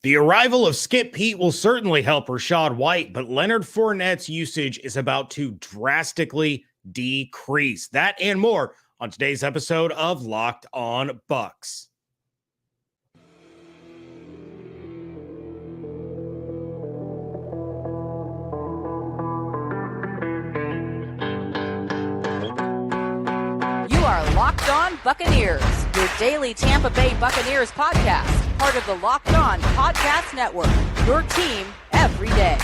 The arrival of Skip Peete will certainly help Rachaad White, but Leonard Fournette's usage is about to drastically decrease. That and more on today's episode of Locked On Bucs. You are Locked On Buccaneers, your daily Tampa Bay Buccaneers podcast. Part of the Locked On Podcast Network, your team every day.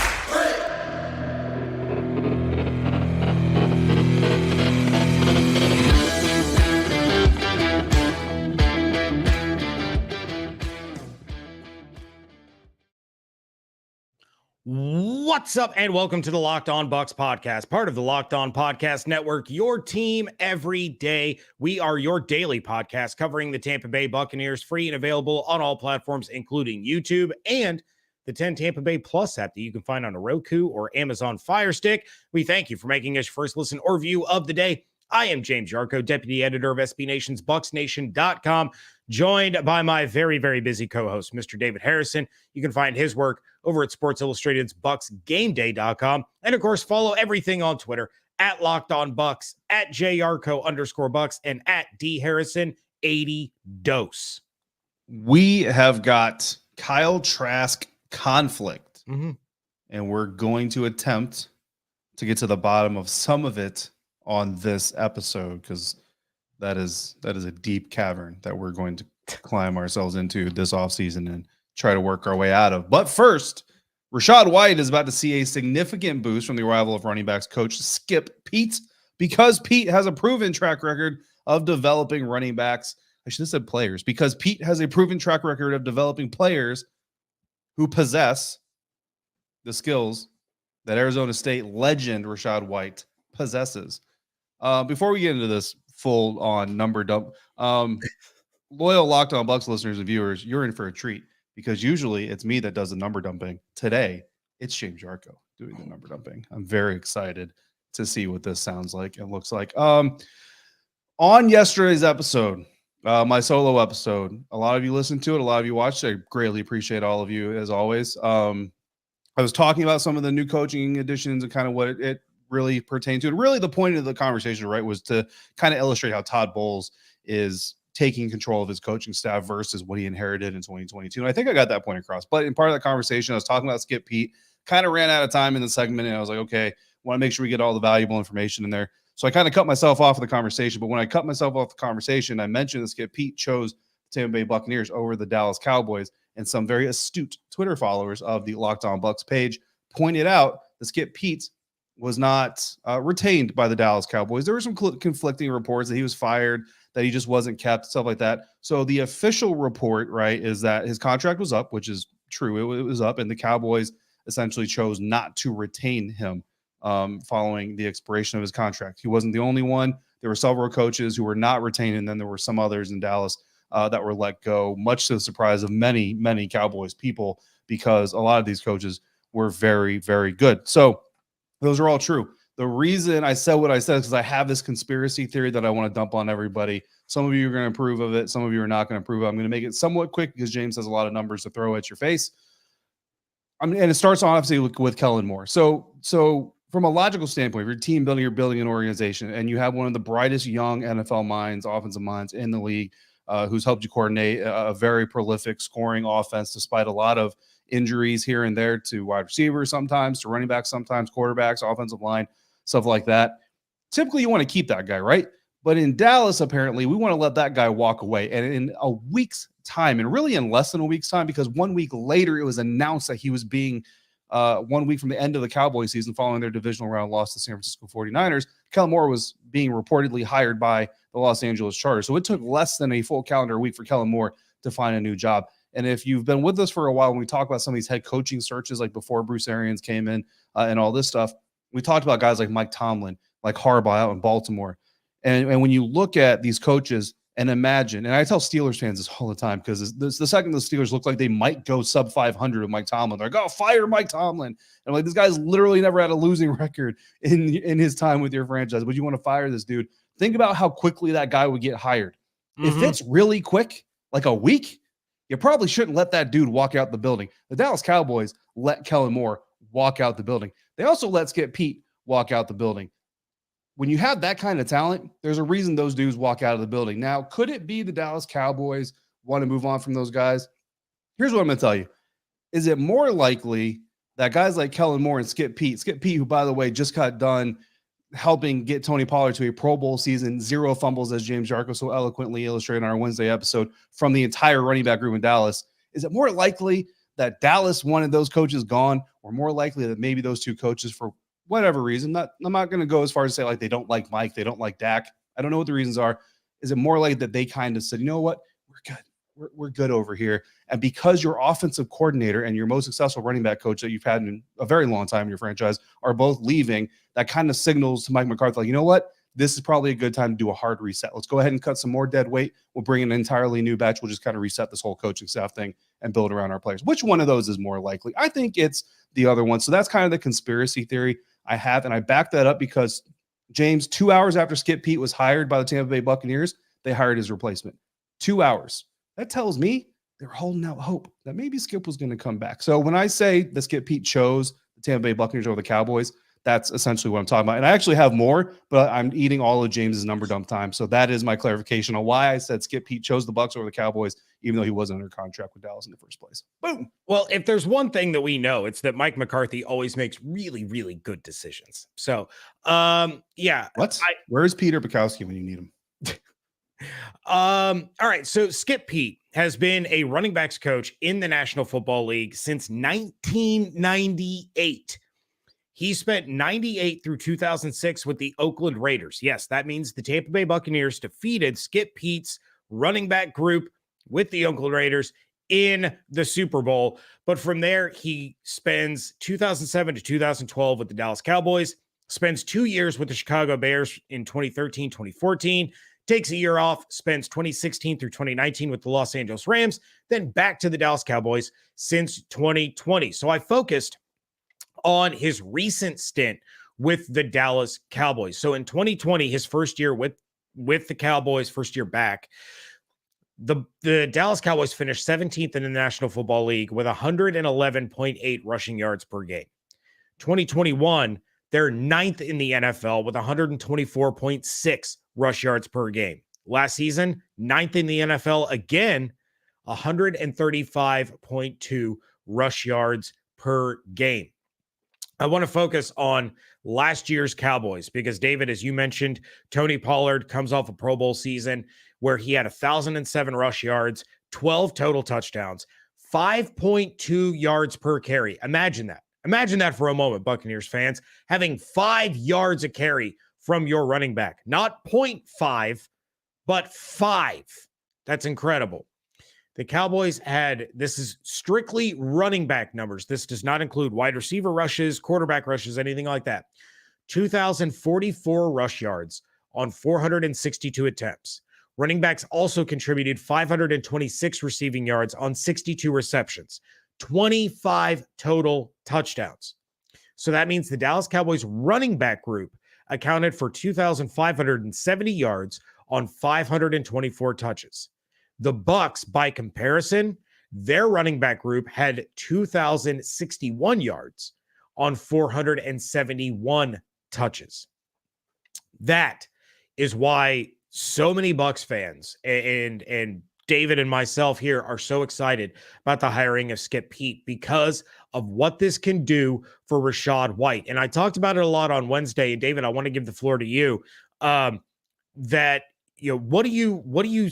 What's up, and welcome to the Locked On Bucs podcast, part of the Locked On Podcast Network, your team every day. We are your daily podcast covering the Tampa Bay Buccaneers, free and available on all platforms, including YouTube and the 10 Tampa Bay Plus app that you can find on a Roku or Amazon Fire Stick. We thank you for making us your first listen or view of the day. I am James Yarcho, deputy editor of SB Nation's BucsNation.com, joined by my very, very busy co-host, Mr. David Harrison. You can find his work over at Sports Illustrated's BucsGameDay.com. And, of course, follow everything on Twitter at Locked On Bucs, at JYarcho_Bucs, and at DHarrison80Dose. We have got Kyle Trask conflict, and we're going to attempt to get to the bottom of some of it on this episode, because that is a deep cavern that we're going to climb ourselves into this offseason and try to work our way out of. But first, Rachaad White is about to see a significant boost from the arrival of running backs coach Skip Peete, because Pete has a proven track record of developing running backs. I should have said players, because Pete has a proven track record of developing players who possess the skills that Arizona State legend Rachaad White possesses. Before we get into this full-on number dump, loyal Locked On Bucs listeners and viewers, you're in for a treat, because usually it's me that does the number dumping. Today, it's James Yarcho doing the number dumping. I'm very excited to see what this sounds like and looks like. On yesterday's episode, my solo episode, a lot of you listened to it, a lot of you watched it. I greatly appreciate all of you, as always. I was talking about some of the new coaching additions and kind of what it really pertain to. And really the point of the conversation, right, was to kind of illustrate how Todd Bowles is taking control of his coaching staff versus what he inherited in 2022. And I think I got that point across. But in part of that conversation, I was talking about Skip Peete, kind of ran out of time in the segment, and I was like, okay, want to make sure we get all the valuable information in there. So I kind of cut myself off of the conversation. But when I cut myself off the conversation, I mentioned that Skip Peete chose the Tampa Bay Buccaneers over the Dallas Cowboys, and some very astute Twitter followers of the Locked On Bucs page pointed out that Skip Peete was not retained by the Dallas Cowboys. There were some conflicting reports that he was fired, that he just wasn't kept, stuff like that. So the official report, right, is that his contract was up, which is true. It was up, and the Cowboys essentially chose not to retain him following the expiration of his contract. He wasn't the only one. There were several coaches who were not retained, and then there were some others in Dallas that were let go, much to the surprise of many, many Cowboys people, because a lot of these coaches were very, very good. So those are all true. The reason I said what I said is because I have this conspiracy theory that I want to dump on everybody. Some of you are going to approve of it. Some of you are not going to approve of it. I'm going to make it somewhat quick because James has a lot of numbers to throw at your face. And it starts on, obviously, with Kellen Moore. So from a logical standpoint, if you're team building, you're building an organization, and you have one of the brightest young NFL minds, offensive minds in the league, who's helped you coordinate a very prolific scoring offense despite a lot of injuries here and there to wide receivers sometimes, to running backs sometimes, quarterbacks, offensive line, stuff like that. Typically, you want to keep that guy, right? But in Dallas, apparently, we want to let that guy walk away. And in a week's time, and really in less than a week's time, because 1 week later, it was announced that he was being 1 week from the end of the Cowboys season following their divisional round loss to San Francisco 49ers, Kellen Moore was being reportedly hired by the Los Angeles Chargers. So it took less than a full calendar week for Kellen Moore to find a new job. And if you've been with us for a while, when we talk about some of these head coaching searches, like before Bruce Arians came in and all this stuff, we talked about guys like Mike Tomlin, like Harbaugh out in Baltimore. And when you look at these coaches and imagine, and I tell Steelers fans this all the time, because the second the Steelers look like they might go sub 500 with Mike Tomlin, they're like, oh, fire Mike Tomlin. And I'm like, this guy's literally never had a losing record in his time with your franchise. But you want to fire this dude? Think about how quickly that guy would get hired. If it's really quick, like a week, you probably shouldn't let that dude walk out the building. The Dallas Cowboys let Kellen Moore walk out the building. They also let Skip Peete walk out the building. When you have that kind of talent, there's a reason those dudes walk out of the building. Now, could it be the Dallas Cowboys want to move on from those guys? Here's what I'm going to tell you. Is it more likely that guys like Kellen Moore and Skip Peete, who, by the way, just got done helping get Tony Pollard to a Pro Bowl season, 0 fumbles, as James Yarcho so eloquently illustrated on our Wednesday episode, from the entire running back group in Dallas, is it more likely that Dallas wanted those coaches gone, or more likely that maybe those two coaches, for whatever reason, I'm not going to go as far as to say like they don't like Mike, they don't like Dak, I don't know what the reasons are. Is it more likely that they kind of said, you know what, we're good. We're good over here. And because your offensive coordinator and your most successful running back coach that you've had in a very long time in your franchise are both leaving, that kind of signals to Mike McCarthy, like, you know what? This is probably a good time to do a hard reset. Let's go ahead and cut some more dead weight. We'll bring in an entirely new batch. We'll just kind of reset this whole coaching staff thing and build around our players. Which one of those is more likely? I think it's the other one. So that's kind of the conspiracy theory I have. And I back that up because, James, 2 hours after Skip Peete was hired by the Tampa Bay Buccaneers, they hired his replacement. 2 hours. That tells me they're holding out hope that maybe Skip was going to come back. So when I say that Skip Peete chose the Tampa Bay Buccaneers over the Cowboys, that's essentially what I'm talking about. And I actually have more, but I'm eating all of James's number dump time. So that is my clarification on why I said Skip Peete chose the Bucs over the Cowboys, even though he wasn't under contract with Dallas in the first place. Boom. Well, if there's one thing that we know, it's that Mike McCarthy always makes really, really good decisions. So, yeah. Where's Peter Bukowski when you need him? All right. So Skip Peete has been a running backs coach in the National Football League since 1998. He spent 98 through 2006 with the Oakland Raiders. Yes, that means the Tampa Bay Buccaneers defeated Skip Pete's running back group with the Oakland Raiders in the Super Bowl. But from there, he spends 2007 to 2012 with the Dallas Cowboys, spends 2 years with the Chicago Bears in 2013, 2014, takes a year off, spends 2016 through 2019 with the Los Angeles Rams, then back to the Dallas Cowboys since 2020. So I focused on his recent stint with the Dallas Cowboys. So in 2020, his first year with the Cowboys, first year back, the Dallas Cowboys finished 17th in the National Football League with 111.8 rushing yards per game. 2021, they're 9th in the NFL with 124.6 rush yards per game. Last season, 9th in the NFL again, 135.2 rush yards per game. I want to focus on last year's Cowboys because, David, as you mentioned, Tony Pollard comes off a Pro Bowl season where he had 1,007 rush yards, 12 total touchdowns, 5.2 yards per carry. Imagine that. Imagine that for a moment, Buccaneers fans, having 5 yards a carry from your running back. Not 0.5, but 5. That's incredible. The Cowboys had, this is strictly running back numbers. This does not include wide receiver rushes, quarterback rushes, anything like that. 2,044 rush yards on 462 attempts. Running backs also contributed 526 receiving yards on 62 receptions, 25 total touchdowns. So that means the Dallas Cowboys running back group accounted for 2,570 yards on 524 touches. The Bucs, by comparison, their running back group had 2,061 yards on 471 touches. That is why so many Bucs fans and David and myself here are so excited about the hiring of Skip Peete because of what this can do for Rachaad White. And I talked about it a lot on Wednesday. And David, I want to give the floor to you. That, you know, what do you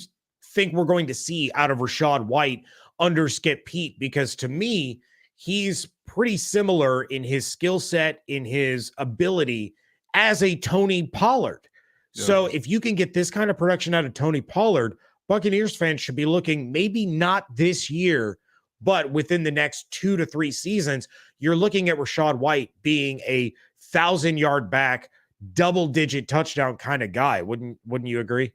think we're going to see out of Rachaad White under Skip Peete? Because to me, he's pretty similar in his skill set, in his ability as a Tony Pollard. Yeah. So if you can get this kind of production out of Tony Pollard, Buccaneers fans should be looking maybe not this year, but within the next 2 to 3 seasons, you're looking at Rachaad White being a 1,000-yard back, double-digit touchdown kind of guy. Wouldn't you agree?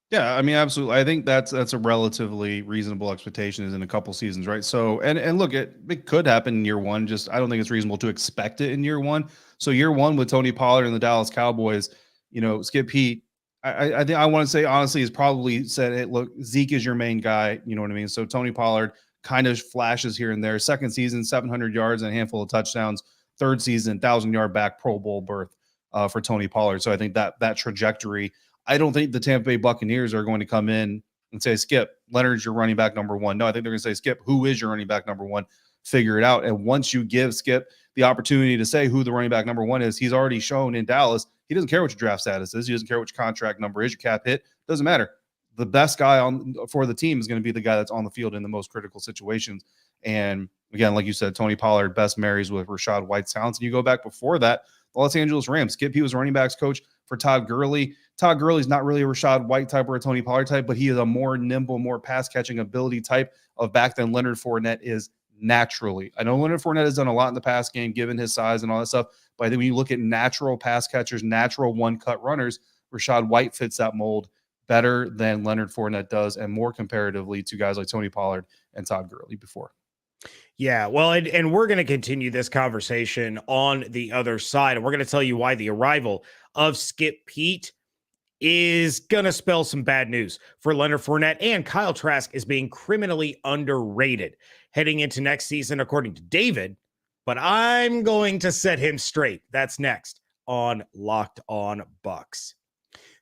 Yeah, I mean, absolutely. I think that's a relatively reasonable expectation is in a couple seasons, right? So, and look, it could happen in year one. Just I don't think it's reasonable to expect it in year one. So year one with Tony Pollard and the Dallas Cowboys, you know, Skip Peete, I think I want to say honestly, he's probably said, hey, look, Zeke is your main guy. You know what I mean? So Tony Pollard kind of flashes here and there. Second season, 700 yards and a handful of touchdowns. Third season, 1,000-yard back Pro Bowl berth for Tony Pollard. So I think that trajectory, I don't think the Tampa Bay Buccaneers are going to come in and say, Skip, Leonard's your running back number one. No, I think they're going to say, Skip, who is your running back number one? Figure it out. And once you give Skip the opportunity to say who the running back number one is, he's already shown in Dallas, he doesn't care what your draft status is. He doesn't care what your contract number is, your cap hit. Doesn't matter. The best guy for the team is going to be the guy that's on the field in the most critical situations. And again, like you said, Tony Pollard best marries with Rachaad White's talents. And you go back before that, the Los Angeles Rams. Skip Peete was running backs coach for Todd Gurley. Todd Gurley's not really a Rachaad White type or a Tony Pollard type, but he is a more nimble, more pass-catching ability type of back than Leonard Fournette is naturally. I know Leonard Fournette has done a lot in the pass game, given his size and all that stuff, but I think when you look at natural pass catchers, natural one-cut runners, Rachaad White fits that mold better than Leonard Fournette does, and more comparatively to guys like Tony Pollard and Todd Gurley before. Yeah, well, and we're going to continue this conversation on the other side, and we're going to tell you why the arrival of Skip Peete is going to spell some bad news for Leonard Fournette, and Kyle Trask is being criminally underrated heading into next season, according to David, but I'm going to set him straight. That's next on Locked On Bucs.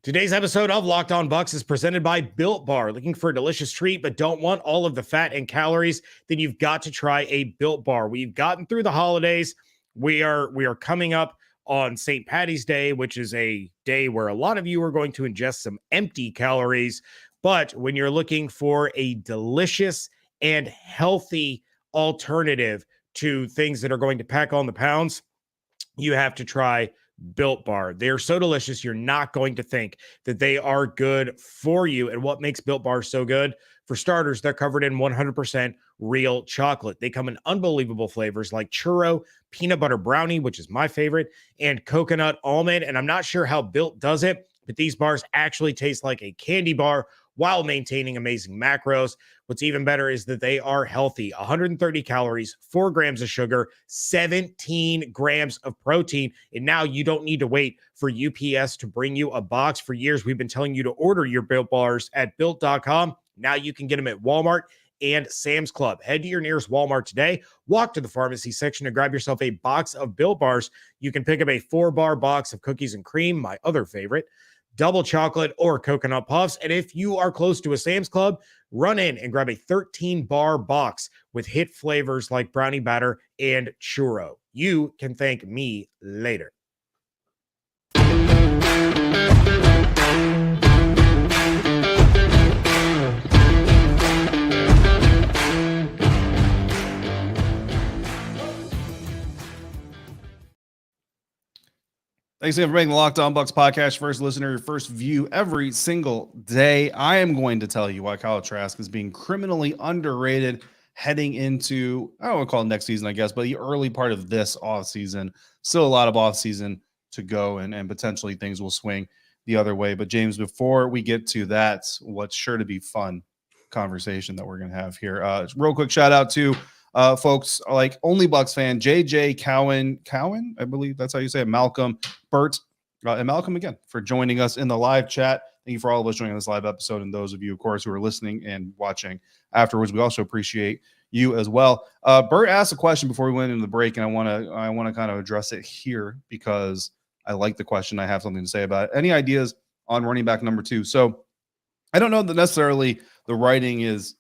Today's episode of Locked On Bucs is presented by Built Bar. Looking for a delicious treat but don't want all of the fat and calories? Then you've got to try a Built Bar. We've gotten through the holidays. We are coming up on St. Paddy's Day, which is a day where a lot of you are going to ingest some empty calories. But when you're looking for a delicious and healthy alternative to things that are going to pack on the pounds, you have to try Built Bar. They're so delicious, you're not going to think that they are good for you. And what makes Built Bar so good? For starters, they're covered in 100% real chocolate. They come in unbelievable flavors like churro, peanut butter brownie, which is my favorite, and coconut almond. And I'm not sure how Built does it, but these bars actually taste like a candy bar while maintaining amazing macros. What's even better is that they are healthy. 130 calories, 4 grams of sugar, 17 grams of protein. And now you don't need to wait for UPS to bring you a box. For years, we've been telling you to order your Built Bars at Built.com. Now you can get them at Walmart and Sam's Club. Head to your nearest Walmart today, walk to the pharmacy section and grab yourself a box of Built Bars. You can pick up a 4-bar box of cookies and cream, my other favorite, double chocolate or coconut puffs. And if you are close to a Sam's Club, run in and grab a 13-bar box with hit flavors like brownie batter and churro. You can thank me later. Thanks again for making the Locked On Bucs podcast first listener, your first view every single day. I am going to tell you why Kyle Trask is being criminally underrated heading into, I don't want to call it next season, I guess, but the early part of this offseason. Still a lot of offseason to go, and potentially things will swing the other way. But James, before we get to that, what's sure to be fun conversation that we're going to have here. Real quick shout out to folks like Only Bucs fan, JJ Cowan, I believe that's how you say it, Malcolm, Bert, and Malcolm again for joining us in the live chat. Thank you for all of us joining this live episode, and those of you, of course, who are listening and watching afterwards. We also appreciate you as well. Bert asked a question before we went into the break, and I want to kind of address it here because I like the question. I have something to say about it. Any ideas on running back number 2? So I don't know that necessarily the writing is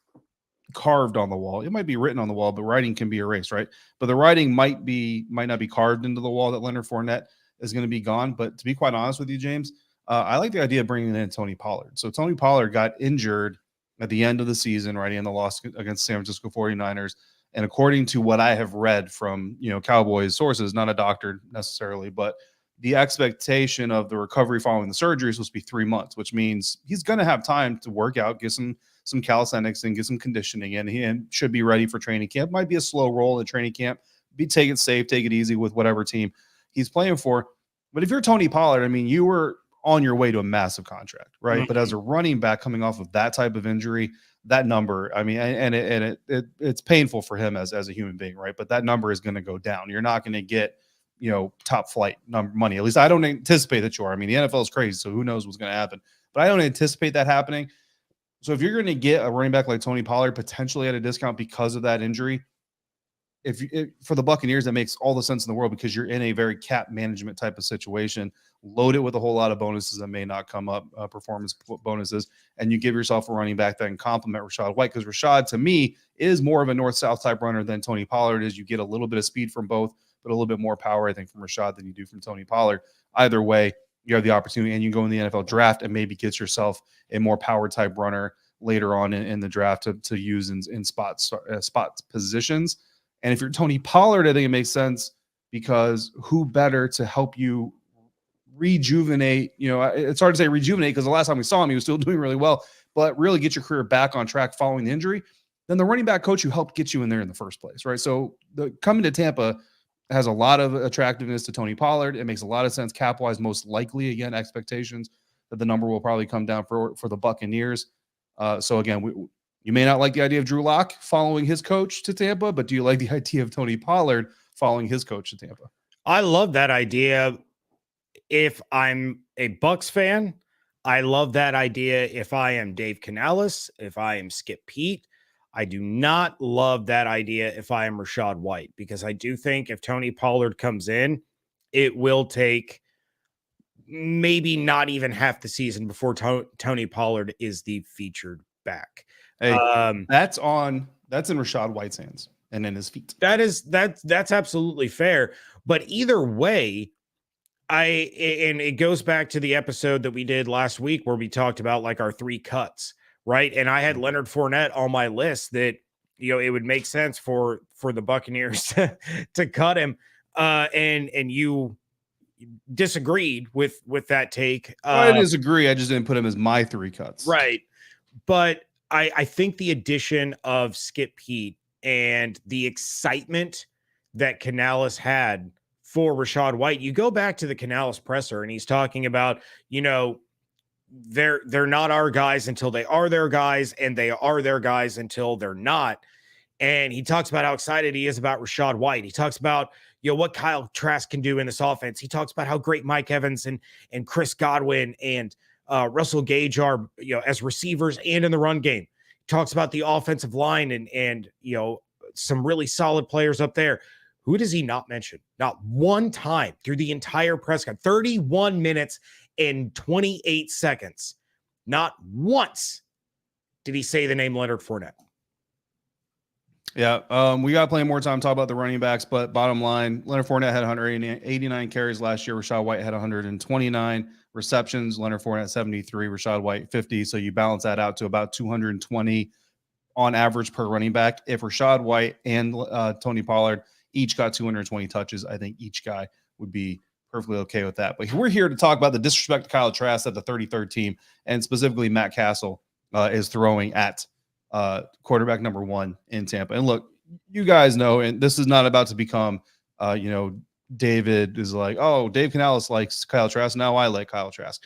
carved on the wall. It might be written on the wall, but writing can be erased, right? But the writing might not be carved into the wall that Leonard Fournette is going to be gone. But to be quite honest with you, James, I like the idea of bringing in Tony Pollard. So Tony Pollard got injured at the end of the season, right, in the loss against San Francisco 49ers. And according to what I have read from, Cowboys sources, not a doctor necessarily, but the expectation of the recovery following the surgery is supposed to be 3 months, which means he's going to have time to work out, get some calisthenics and get some conditioning in. He should be ready for training camp. Might be a slow roll in training camp. Take it safe, take it easy with whatever team he's playing for. But if you're Tony Pollard, I mean, you were on your way to a massive contract, right? Mm-hmm. But as a running back coming off of that type of injury, that number, I mean, it's painful for him as a human being, right? But that number is going to go down. You're not going to get top flight money. At least I don't anticipate that you are. I mean, the NFL is crazy, so who knows what's going to happen. But I don't anticipate that happening. So if you're going to get a running back like Tony Pollard potentially at a discount because of that injury, for the Buccaneers, that makes all the sense in the world because you're in a very cap management type of situation, loaded with a whole lot of bonuses that may not come up, performance bonuses, and you give yourself a running back that can complement Rachaad White, because Rachaad, to me, is more of a north-south type runner than Tony Pollard is. You get a little bit of speed from both, but a little bit more power, I think, from Rachaad than you do from Tony Pollard. Either way, you have the opportunity, and you go in the NFL draft and maybe get yourself a more power-type runner later on in the draft to use in spot positions. And if you're Tony Pollard, I think it makes sense because who better to help you rejuvenate? It's hard to say rejuvenate because the last time we saw him, he was still doing really well, but really get your career back on track following the injury than the running back coach who helped get you in there in the first place, right? So coming to Tampa has a lot of attractiveness to Tony Pollard. It makes a lot of sense cap-wise, most likely, again, expectations that the number will probably come down for the Buccaneers. So again, you may not like the idea of Drew Lock following his coach to Tampa, but do you like the idea of Tony Pollard following his coach to Tampa? I love that idea. If I'm a Bucs fan, I love that idea. If I am Dave Canales, if I am Skip Peete, I do not love that idea if I am Rachaad White, because I do think if Tony Pollard comes in, it will take maybe not even half the season before Tony Pollard is the featured back. Hey, that's in Rachaad White's hands and in his feet. That's absolutely fair. But either way, and it goes back to the episode that we did last week where we talked about like our 3 cuts, right? And I had Leonard Fournette on my list that, it would make sense for the Buccaneers to cut him. And you disagreed with that take. I disagree. I just didn't put him as my 3 cuts. Right. But I think the addition of Skip Peete and the excitement that Canales had for Rachaad White, you go back to the Canales presser and he's talking about, they're not our guys until they are their guys, and they are their guys until they're not. And he talks about how excited he is about Rachaad White. He talks about, what Kyle Trask can do in this offense. He talks about how great Mike Evans and Chris Godwin and Russell Gage are, as receivers and in the run game. He talks about the offensive line and some really solid players up there. Who does he not mention? Not one time through the entire press conference, 31 minutes and 28 seconds. Not once did he say the name Leonard Fournette. Yeah, we got plenty more time to talk about the running backs, but bottom line, Leonard Fournette had 189 carries last year. Rachaad White had 129 receptions. Leonard Fournette 73, Rachaad White 50. So you balance that out to about 220 on average per running back. If Rachaad White and Tony Pollard each got 220 touches, I think each guy would be perfectly okay with that. But we're here to talk about the disrespect to Kyle Trask at the 33rd team, and specifically Matt Castle is throwing at quarterback number 1 in Tampa. And look, you guys know, and this is not about to become, David is like, oh, Dave Canales likes Kyle Trask. Now I like Kyle Trask.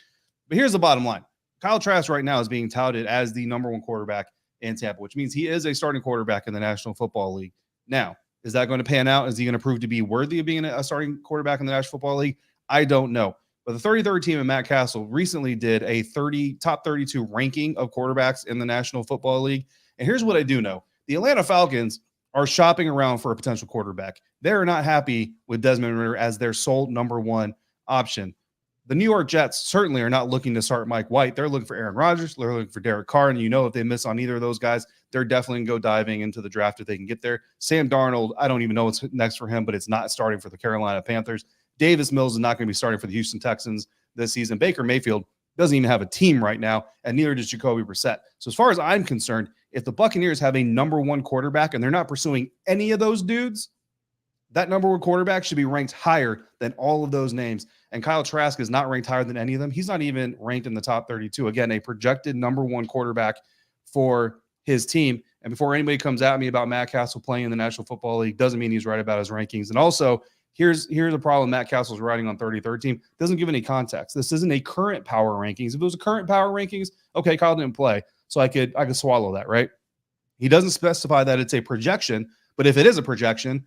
But here's the bottom line. Kyle Trask right now is being touted as the number 1 quarterback in Tampa, which means he is a starting quarterback in the National Football League. Now, is that going to pan out? Is he going to prove to be worthy of being a starting quarterback in the National Football League? I don't know. But the 33rd team and Matt Castle recently did a top 32 ranking of quarterbacks in the National Football League. And here's what I do know. The Atlanta Falcons are shopping around for a potential quarterback. They're not happy with Desmond Ridder as their sole number 1 option. The New York Jets certainly are not looking to start Mike White. They're looking for Aaron Rodgers. They're looking for Derek Carr. And if they miss on either of those guys, they're definitely going to go diving into the draft if they can get there. Sam Darnold, I don't even know what's next for him, but it's not starting for the Carolina Panthers. Davis Mills is not going to be starting for the Houston Texans this season. Baker Mayfield doesn't even have a team right now, and neither does Jacoby Brissett. So as far as I'm concerned, if the Buccaneers have a number 1 quarterback and they're not pursuing any of those dudes, that number 1 quarterback should be ranked higher than all of those names. And Kyle Trask is not ranked higher than any of them. He's not even ranked in the top 32. Again, a projected number 1 quarterback for his team. And before anybody comes at me about Matt Castle playing in the National Football League, doesn't mean he's right about his rankings. And also, here's the problem Matt Castle's writing on 33rd team. Doesn't give any context. This isn't a current power rankings. If it was a current power rankings, okay, Kyle didn't play. So I could swallow that, right? He doesn't specify that it's a projection, but if it is a projection,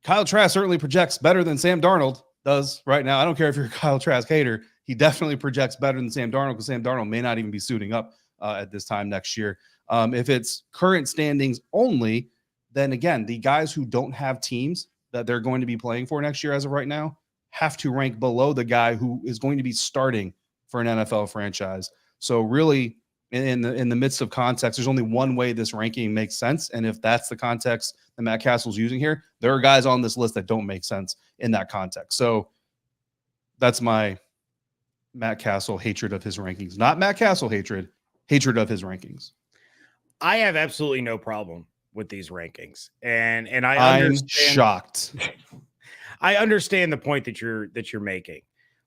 Kyle Trask certainly projects better than Sam Darnold does right now. I don't care if you're a Kyle Trask hater. He definitely projects better than Sam Darnold because Sam Darnold may not even be suiting up at this time next year. If it's current standings only, then again, the guys who don't have teams that they're going to be playing for next year as of right now have to rank below the guy who is going to be starting for an NFL franchise. So really, in the midst of context, there's only one way this ranking makes sense. And if that's the context that Matt Castle's using here, there are guys on this list that don't make sense in that context. So that's my Matt Castle hatred of his rankings. Not Matt Castle hatred of his rankings. I have absolutely no problem with these rankings. And I'm shocked. I understand the point that you're making.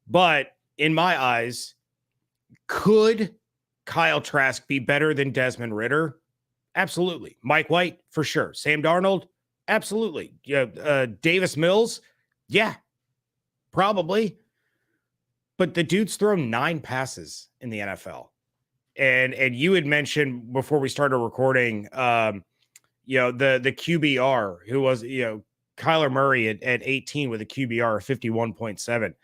But in my eyes, could Kyle Trask be better than Desmond Ridder? Absolutely. Mike White, for sure. Sam Darnold? Absolutely. Yeah. Davis Mills? Yeah, probably. But the dude's thrown 9 passes in the NFL. And you had mentioned before we started recording, the QBR, who was, Kyler Murray at 18 with a QBR of 51.7.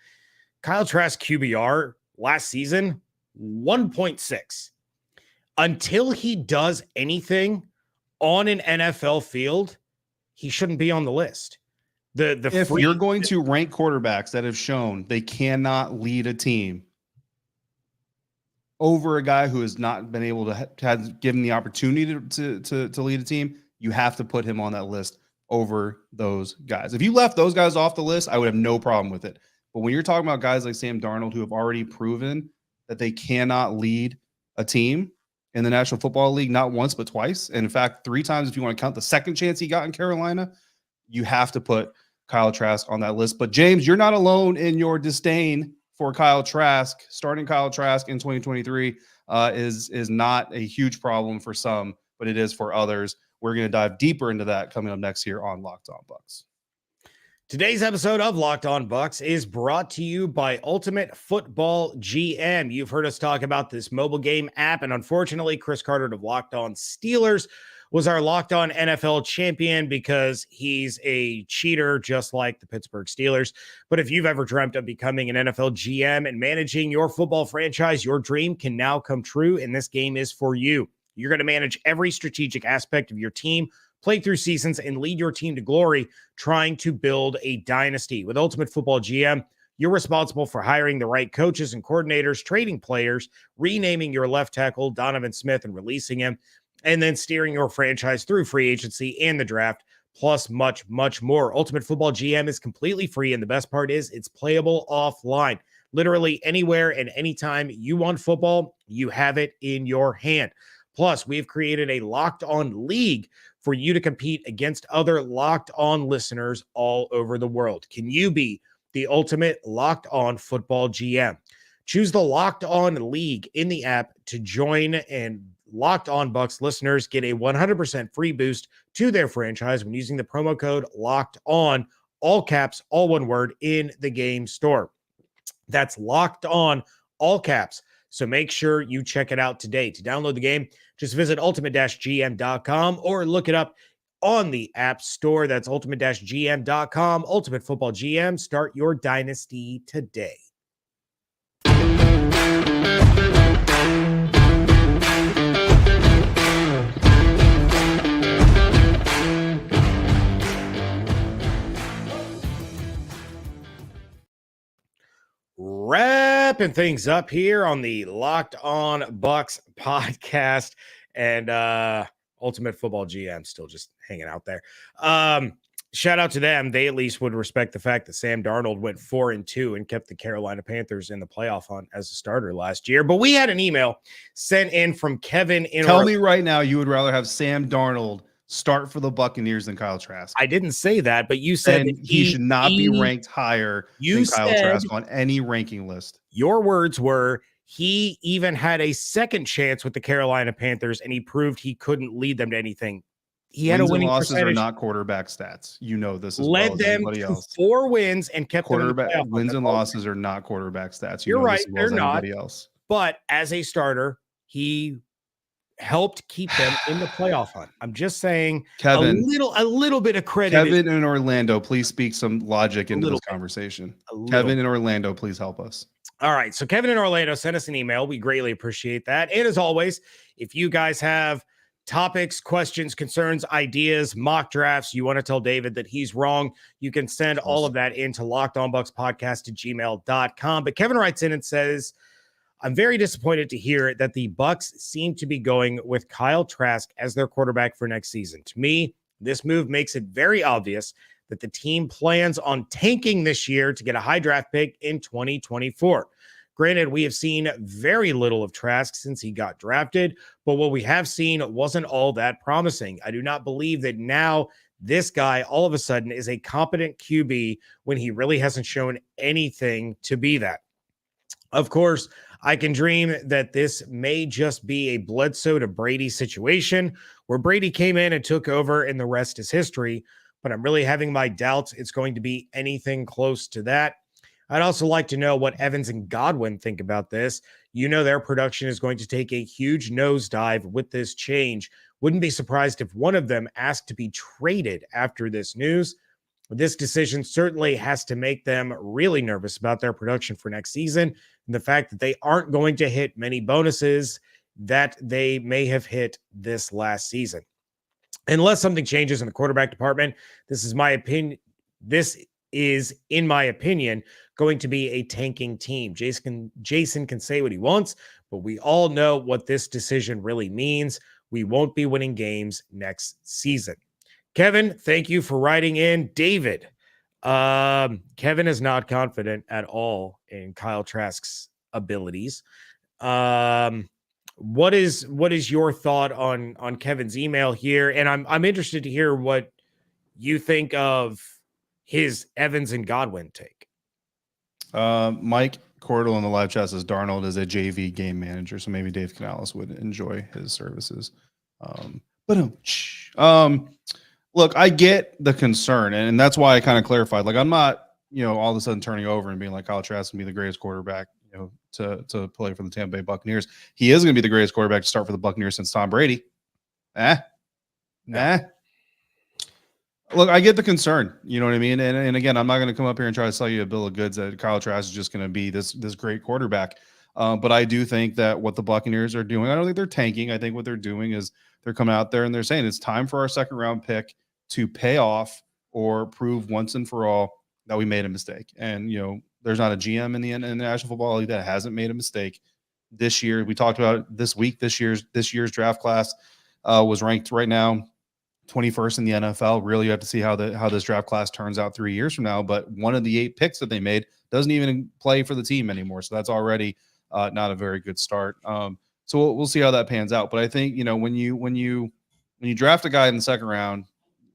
Kyle Trask QBR last season, 1.6. Until he does anything on an NFL field, he shouldn't be on the list. If you're going to rank quarterbacks that have shown they cannot lead a team over a guy who has not been able to have given the opportunity to lead a team, you have to put him on that list over those guys. If you left those guys off the list, I would have no problem with it. But when you're talking about guys like Sam Darnold who have already proven that they cannot lead a team in the National Football League, not once, but twice. And in fact, 3 times, if you want to count the second chance he got in Carolina, you have to put Kyle Trask on that list. But James, you're not alone in your disdain for Kyle Trask. Starting Kyle Trask in 2023 is not a huge problem for some, but it is for others. We're going to dive deeper into that coming up next here on Locked On Bucs. Today's episode of Locked On Bucs is brought to you by Ultimate Football GM. You've heard us talk about this mobile game app, and unfortunately, Chris Carter of Locked On Steelers was our Locked On NFL champion because he's a cheater just like the Pittsburgh Steelers. But if you've ever dreamt of becoming an NFL GM and managing your football franchise, your dream can now come true, and this game is for you. You're going to manage every strategic aspect of your team, play through seasons, and lead your team to glory, trying to build a dynasty. With Ultimate Football GM, you're responsible for hiring the right coaches and coordinators, trading players, renaming your left tackle, Donovan Smith, and releasing him, and then steering your franchise through free agency and the draft, plus much, much more. Ultimate Football GM is completely free, and the best part is it's playable offline. Literally anywhere and anytime you want football, you have it in your hand. Plus, we've created a Locked On League for you to compete against other Locked On listeners all over the world. Can you be the ultimate Locked On Football GM? Choose the Locked On League in the app to join, and Locked On Bucs listeners get a 100% free boost to their franchise when using the promo code Locked On, all caps, all one word, in the game store. That's Locked On, all caps. So make sure you check it out today. To download the game, just visit ultimate-gm.com or look it up on the App Store. That's ultimate-gm.com. Ultimate Football GM. Start your dynasty today. Wrapping things up here on the Locked On Bucs podcast, and Ultimate Football GM still just hanging out there. Shout out to them. They at least would respect the fact that Sam Darnold went 4-2 and kept the Carolina Panthers in the playoff hunt as a starter last year. But we had an email sent in from Kevin. Tell me right now you would rather have Sam Darnold start for the Buccaneers than Kyle Trask. I didn't say that, but you said that he should not be ranked higher than Kyle Trask on any ranking list. Your words were he even had a second chance with the Carolina Panthers, and he proved he couldn't lead them to anything. He had a winning losses percentage. Are not quarterback stats. You know this as led well as them anybody to else. 4 wins and kept quarterback them in the wins and losses are not quarterback stats. You're right. This as well They're as not. anybody else. But as a starter, he helped keep them in the playoff hunt. I'm just saying, Kevin, a little bit of credit. Kevin in Orlando, please speak some logic into this conversation. Kevin in Orlando, please help us. All right. So Kevin in Orlando sent us an email. We greatly appreciate that. And as always, if you guys have topics, questions, concerns, ideas, mock drafts, you want to tell David that he's wrong, you can send all of that into lockedonbucspodcast@gmail.com. But Kevin writes in and says, I'm very disappointed to hear that the Bucs seem to be going with Kyle Trask as their quarterback for next season. To me, this move makes it very obvious that the team plans on tanking this year to get a high draft pick in 2024. Granted, we have seen very little of Trask since he got drafted, but what we have seen wasn't all that promising. I do not believe that now this guy all of a sudden is a competent QB when he really hasn't shown anything to be that. Of course, I can dream that this may just be a Bledsoe to Brady situation where Brady came in and took over and the rest is history, but I'm really having my doubts it's going to be anything close to that. I'd also like to know what Evans and Godwin think about this. You know, their production is going to take a huge nosedive with this change. Wouldn't be surprised if one of them asked to be traded after this news. This decision certainly has to make them really nervous about their production for next season and the fact that they aren't going to hit many bonuses that they may have hit this last season. Unless something changes in the quarterback department, this is, in my opinion, going to be a tanking team. Jason can say what he wants, but we all know what this decision really means. We won't be winning games next season. Kevin, thank you for writing in. David, Kevin is not confident at all in Kyle Trask's abilities. What is your thought on Kevin's email here? And I'm interested to hear what you think of his Evans and Godwin take. Mike Cordell in the live chat says Darnold is a JV game manager, so maybe Dave Canales would enjoy his services. Look, I get the concern, and that's why I kind of clarified. Like, I'm not, all of a sudden turning over and being like Kyle Trask can be the greatest quarterback, to play for the Tampa Bay Buccaneers. He is going to be the greatest quarterback to start for the Buccaneers since Tom Brady. Look, I get the concern. You know what I mean? And again, I'm not going to come up here and try to sell you a bill of goods that Kyle Trask is just going to be this great quarterback. But I do think that what the Buccaneers are doing, I don't think they're tanking. I think what they're doing is they're coming out there and they're saying it's time for our second round pick to pay off or prove once and for all that we made a mistake. And, there's not a GM in the National Football League that hasn't made a mistake this year. We talked about it this week. This year's draft class was ranked right now 21st in the NFL. Really, you have to see how this draft class turns out 3 years from now. But one of the 8 picks that they made doesn't even play for the team anymore. So that's already not a very good start. So we'll see how that pans out. But I think, when you draft a guy in the second round,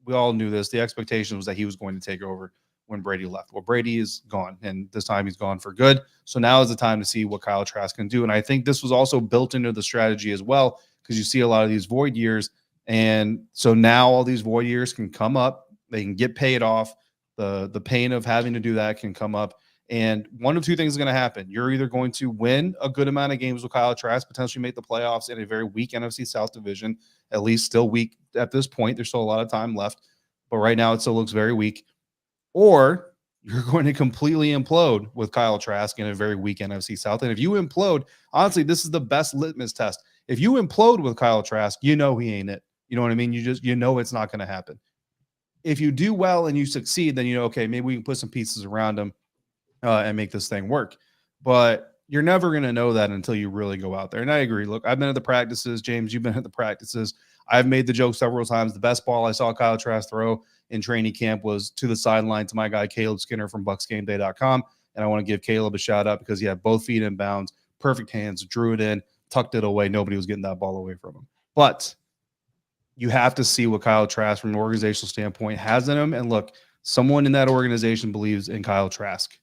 we all knew this. The expectation was that he was going to take over when Brady left. Well, Brady is gone, and this time he's gone for good. So now is the time to see what Kyle Trask can do. And I think this was also built into the strategy as well, because you see a lot of these void years. And so now all these void years can come up. They can get paid off. The pain of having to do that can come up. And one of two things is going to happen. You're either going to win a good amount of games with Kyle Trask, potentially make the playoffs in a very weak NFC South division, at least still weak at this point. There's still a lot of time left, but right now it still looks very weak. Or you're going to completely implode with Kyle Trask in a very weak NFC South. And if you implode, honestly, this is the best litmus test. If you implode with Kyle Trask, he ain't it. You know what I mean? It's not going to happen. If you do well and you succeed, then okay, maybe we can put some pieces around him and make this thing work. But you're never going to know that until you really go out there. And I agree. Look, I've been at the practices. James, you've been at the practices. I've made the joke several times. The best ball I saw Kyle Trask throw in training camp was to the sideline to my guy Caleb Skinner from BucsGameDay.com. And I want to give Caleb a shout out because he had both feet in bounds, perfect hands, drew it in, tucked it away. Nobody was getting that ball away from him. But you have to see what Kyle Trask from an organizational standpoint has in him. And look, someone in that organization believes in Kyle Trask.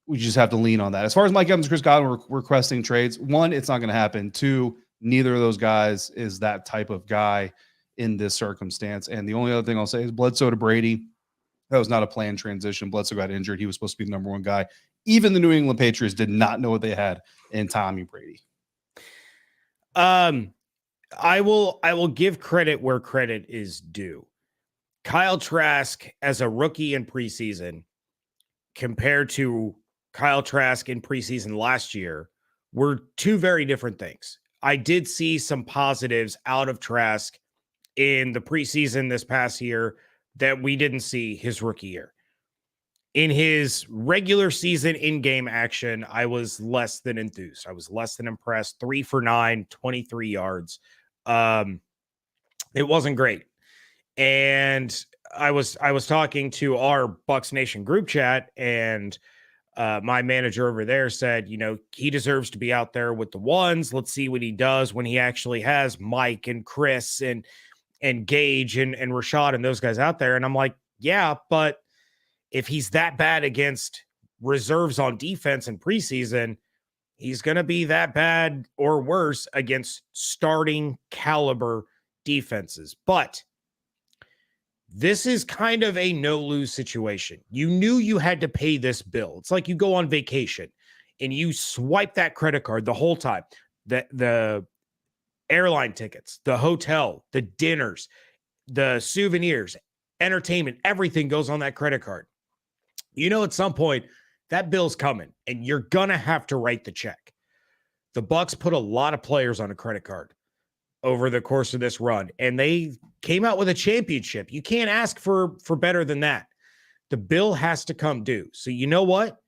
We just have to lean on that. As far as Mike Evans, Chris Godwin requesting trades, 1, it's not going to happen. 2, neither of those guys is that type of guy in this circumstance. And the only other thing I'll say is Bledsoe to Brady. That was not a planned transition. Bledsoe got injured. He was supposed to be the number 1 guy. Even the New England Patriots did not know what they had in Tommy Brady. I will give credit where credit is due. Kyle Trask as a rookie in preseason compared to Kyle Trask in preseason last year were two very different things. I did see some positives out of Trask in the preseason this past year that we didn't see his rookie year. In his regular season in-game action, I was less than enthused. I was less than impressed. 3 for 9, 23 yards. It wasn't great. And I was talking to our Bucs Nation group chat, and my manager over there said, he deserves to be out there with the ones. Let's see what he does when he actually has Mike and Chris and Gage and Rachaad and those guys out there. And I'm like, yeah, but if he's that bad against reserves on defense in preseason, he's going to be that bad or worse against starting caliber defenses. But this is kind of a no-lose situation. You knew you had to pay this bill. It's like you go on vacation and you swipe that credit card the whole time. The airline tickets, the hotel, the dinners, the souvenirs, entertainment, everything goes on that credit card. At some point, that bill's coming, and you're going to have to write the check. The Bucs put a lot of players on a credit card over the course of this run, and they came out with a championship. You can't ask for better than that. The bill has to come due. So you know what?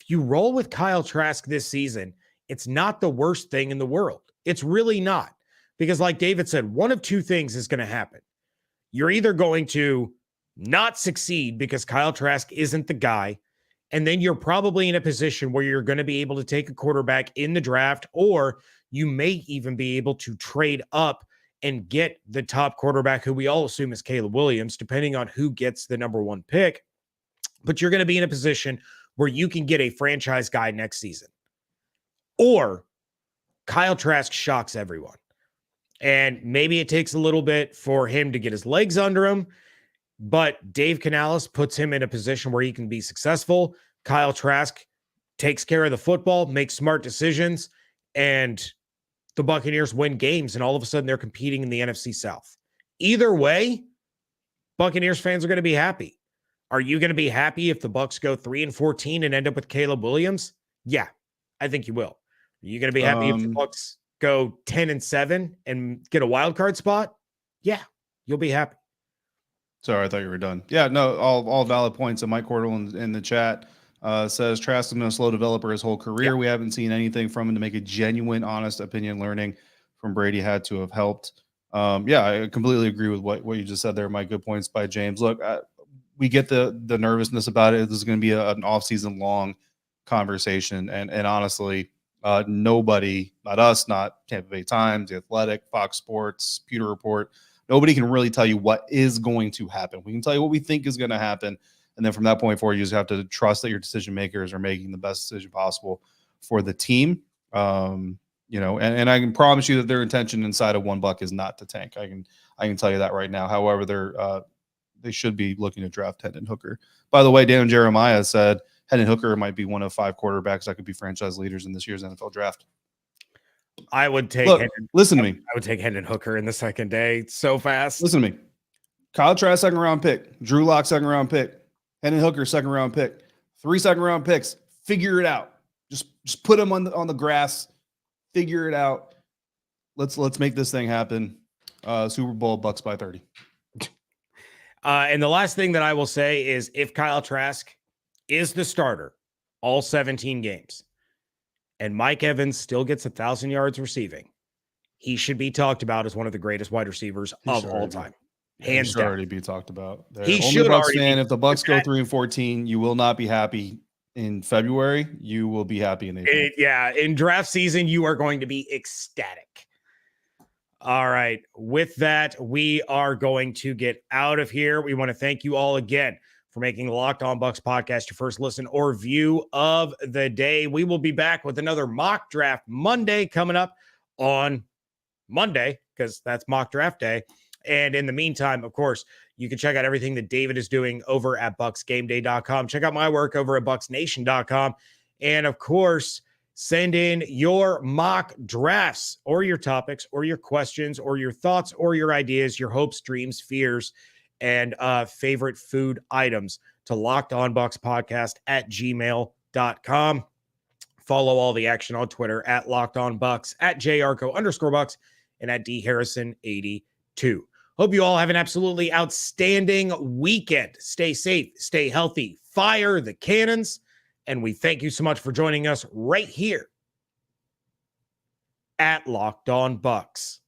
If you roll with Kyle Trask this season, it's not the worst thing in the world. It's really not. Because like David said, one of two things is going to happen. You're either going to not succeed because Kyle Trask isn't the guy, and then you're probably in a position where you're going to be able to take a quarterback in the draft, or you may even be able to trade up and get the top quarterback, who we all assume is Caleb Williams, depending on who gets the number one pick. But you're going to be in a position where you can get a franchise guy next season. Or Kyle Trask shocks everyone. And maybe it takes a little bit for him to get his legs under him, but Dave Canales puts him in a position where he can be successful. Kyle Trask takes care of the football, makes smart decisions, and the Buccaneers win games, and all of a sudden they're competing in the NFC South. Either way, Buccaneers fans are going to be happy. Are you going to be happy if the Bucs go 3-14 and end up with Caleb Williams? Yeah, I think you will. Are you going to be happy if the Bucs go 10-7 and get a wild card spot? Yeah, you'll be happy. Sorry, I thought you were done. Yeah, no, all valid points. And Mike Cordell in the chat says Trask has been a slow developer his whole career. Yeah. We haven't seen anything from him to make a genuine, honest opinion. Learning from Brady had to have helped. Yeah, I completely agree with what you just said there, Mike. Good points by James. Look, we get the nervousness about it. This is going to be an offseason long conversation. And honestly, nobody, not us, not Tampa Bay Times, The Athletic, Fox Sports, Pewter Report, nobody can really tell you what is going to happen. We can tell you what we think is going to happen. And then from that point forward, you just have to trust that your decision makers are making the best decision possible for the team. And I can promise you that their intention inside of one buck is not to tank. I can tell you that right now. However, they should be looking to draft Hendon Hooker. By the way, Dan Jeremiah said Hendon Hooker might be one of 5 quarterbacks that could be franchise leaders in this year's NFL draft. I would take listen to me. I would take Hendon Hooker in the second day so fast. Listen to me. Kyle Trask, second round pick. Drew Lock, second round pick. Hendon Hooker, second round pick. 3 second round picks. Figure it out. Just put them on the grass. Figure it out. Let's make this thing happen. Super Bowl, Bucs by 30. And the last thing that I will say is, if Kyle Trask is the starter all 17 games, and Mike Evans still gets 1,000 yards receiving, he should be talked about as one of the greatest wide receivers of all time. Hands down. Already be talked about. He should already be. If the Bucs go 3-14, you will not be happy in February. You will be happy in April. In draft season, you are going to be ecstatic. All right. With that, we are going to get out of here. We want to thank you all again for making the Locked On Bucs podcast your first listen or view of the day. We will be back with another mock draft Monday coming up on Monday, because that's mock draft day. And in the meantime, of course, you can check out everything that David is doing over at BucsGameDay.com. Check out my work over at BucsNation.com. And of course, Send in your mock drafts or your topics or your questions or your thoughts or your ideas, your hopes, dreams, fears, and favorite food items to lockedonbuckspodcast@gmail.com. Follow all the action on Twitter at LockedOnBucs, at Yarcho_Bucs, and at DHarrison82. Hope you all have an absolutely outstanding weekend. Stay safe, stay healthy, fire the cannons, and we thank you so much for joining us right here at Locked On Bucs.